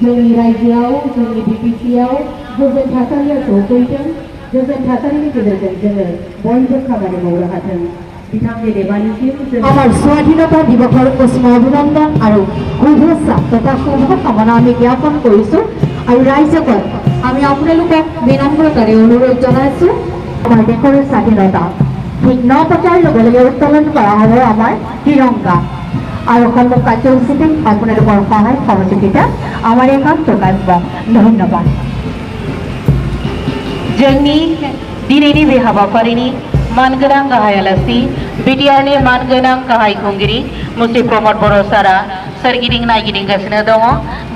जोंनि रायजोआव जोंनि बिटिसिआव गोजोन थासारिया सौफैथों गोजोन थासारिनि गेजेरजों जोङो बयबो खामानि मावनो हाथों बिथां गेदेमानिसिम আমার স্বাধীনতা দিৱসৰ উষ্ম অভিনন্দন আৰু শুভেচ্ছা তথা শুভকামনা আমি জ্ঞাপন কৰিছোঁ আৰু ৰাইজসকল আমি আপোনালোকক বিনম্ৰতাৰে অনুৰোধ জনাইছোঁ আমাৰ দেশৰ স্বাধীনতা ঠিক 9 বজাৰ লগে লগে উত্তোলন কৰা হ'ব আমাৰ তিৰংগা আৰু সন্মুখ কাৰ্যসূচীতে আপোনালোকৰ সহায় সহযোগিতা আমাৰ একান্ত কাম্য ধন্যবাদ। जोंनि दिनैनि बे हाबाफारिनि मानगोनां गाहाय आलासि बिटिआरनि मानगोनां गाहाय खुंगिरि मुस्रि प्रमद बर' सारा सोरगिदिं नायगिदिंगासिनो दङ।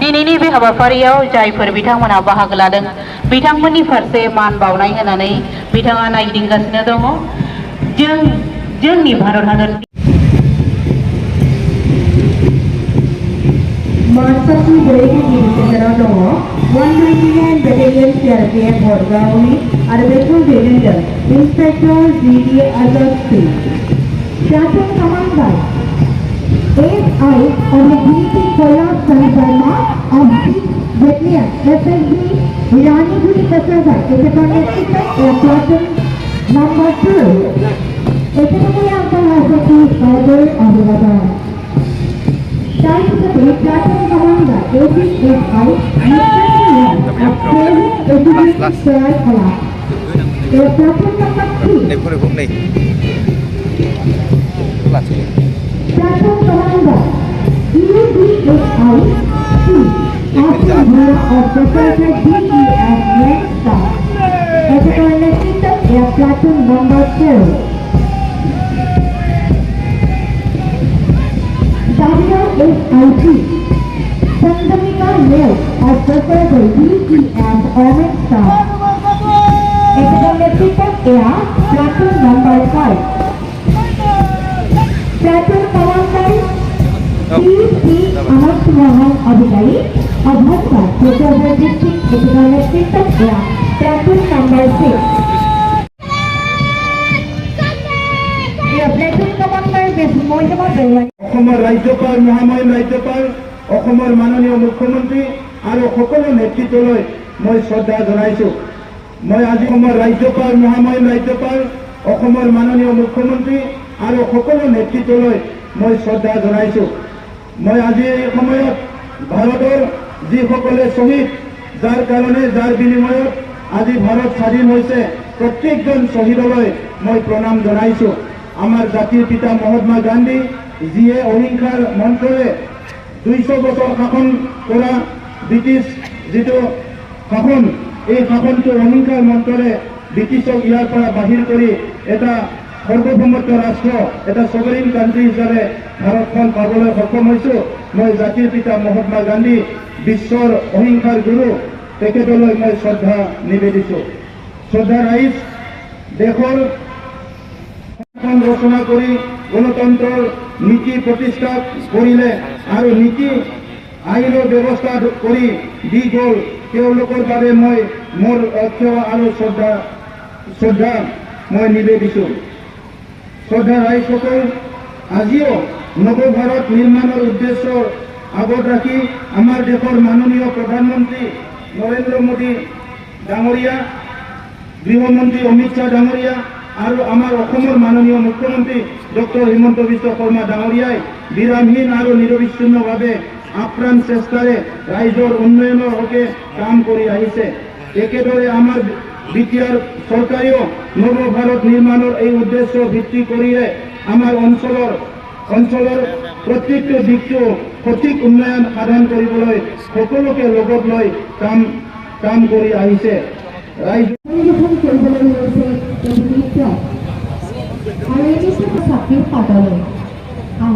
दिनैनि बे हाबाफारियाव जायफोर बिथांमोनहा बाहागो लादों बिथांमोननि फारसे मान बावनाय होनानै बिथाङा नायगिदिंगासिनो दङ। जोंनि भारत हादर मार्चासनि ब्रैथि गेजेराव दङ 199 बेटेलियन सिआरपिएफ हरगावनि आरो बेखौ दैदेनदों inspector GD Azad Singh platoon commander SI Abhijit Kola Sharma of battalion SSB Ranigudi Kasarghat এতে নেতৃত্ব প্লাটুন নাম্বার 2 এতে থেকে আপনারা আসতে সদর অভিবাদন Platoon commander APSI Platoon number 3 Platoon commander EBSI of Professor DES Nexta Platoon number 2 Daria SIP Sandamika Leo of Professor DES Omen Star Economic Air Platoon number 5 Platoon Commander PC Anas Mohan Abhilai of Hasta Professor District Economic Air Platoon number 6 Platoon Commander Miss Mohima Bewani অসমৰ ৰাজ্যপাল মহামহিম ৰাজ্যপাল অসমৰ মাননীয় মুখ্যমন্ত্ৰী আৰু সকলো নেতৃত্বলৈ মই শ্ৰদ্ধা জনাইছোঁ। মই আজি অসমৰ ৰাজ্যপাল মহামহিম ৰাজ্যপাল অসমৰ মাননীয় মুখ্যমন্ত্ৰী আৰু সকলো নেতৃত্বলৈ মই শ্ৰদ্ধা জনাইছোঁ। মই আজি এই সময়ত ভাৰতৰ যিসকলে শ্বহীদ যাৰ কাৰণে যাৰ বিনিময়ত আজি ভাৰত স্বাধীন হৈছে প্ৰত্যেকজন শ্বহীদলৈ মই প্ৰণাম জনাইছোঁ। আমাৰ জাতিৰ পিতা মহাত্মা গান্ধী যিয়ে অহিংসাৰ মন্ত্ৰৰে 200 বছৰ শাসন কৰা ব্ৰিটিছ যিটো শাসন এই শাসনটো অহিংসাৰ মন্ত্ৰৰে ব্ৰিটিছক ইয়াৰ পৰা বাহিৰ কৰি এটা সৰ্বভৌমত্ব ৰাষ্ট্ৰ এটা ছভাৰেইন কাণ্ট্ৰি হিচাপে ভাৰতখন পাবলৈ সক্ষম হৈছোঁ। মই জাতিৰ পিতা মহাত্মা গান্ধী বিশ্বৰ অহিংসাৰ গুৰু তেখেতলৈ মই শ্ৰদ্ধা নিবেদিছোঁ। শ্ৰদ্ধা ৰাইজ দেশৰ ৰচনা কৰি গণতন্ত্ৰৰ নীতি প্ৰতিষ্ঠা কৰিলে আৰু নীতি আইনৰ ব্যৱস্থা কৰি দি গ'ল তেওঁলোকৰ বাবে মই মোৰ সেৱা আৰু শ্ৰদ্ধা মই নিবেদিছোঁ। শ্ৰদ্ধা ৰাইজসকল আজিও নৱভাৰত নিৰ্মাণৰ উদ্দেশ্যৰ আগত ৰাখি আমাৰ দেশৰ মাননীয় প্ৰধানমন্ত্ৰী নৰেন্দ্ৰ মোদী ডাঙৰীয়া গৃহমন্ত্ৰী অমিত শ্বাহ ডাঙৰীয়া আৰু আমাৰ অসমৰ মাননীয় মুখ্যমন্ত্ৰী ডক্টৰ হিমন্ত বিশ্ব শৰ্মা ডাঙৰীয়াই বিৰামহীন আৰু নিৰবিচ্ছিন্নভাৱে আপ্ৰাণ চেষ্টাৰে ৰাইজৰ উন্নয়নৰ হকে কাম কৰি আহিছে। একেদৰে আমাৰ বিটিআৰ চৰকাৰেও নৱভাৰত নিৰ্মাণৰ এই উদ্দেশ্য ভিত্তি কৰিয়ে আমাৰ অঞ্চলৰ প্ৰত্যেকটো দিশটো সঠিক উন্নয়ন সাধন কৰিবলৈ সকলোকে লগত লৈ কাম কৰি আহিছে। ৰাইজ আৰু এই ছাত্ৰীৰ পাতলৈ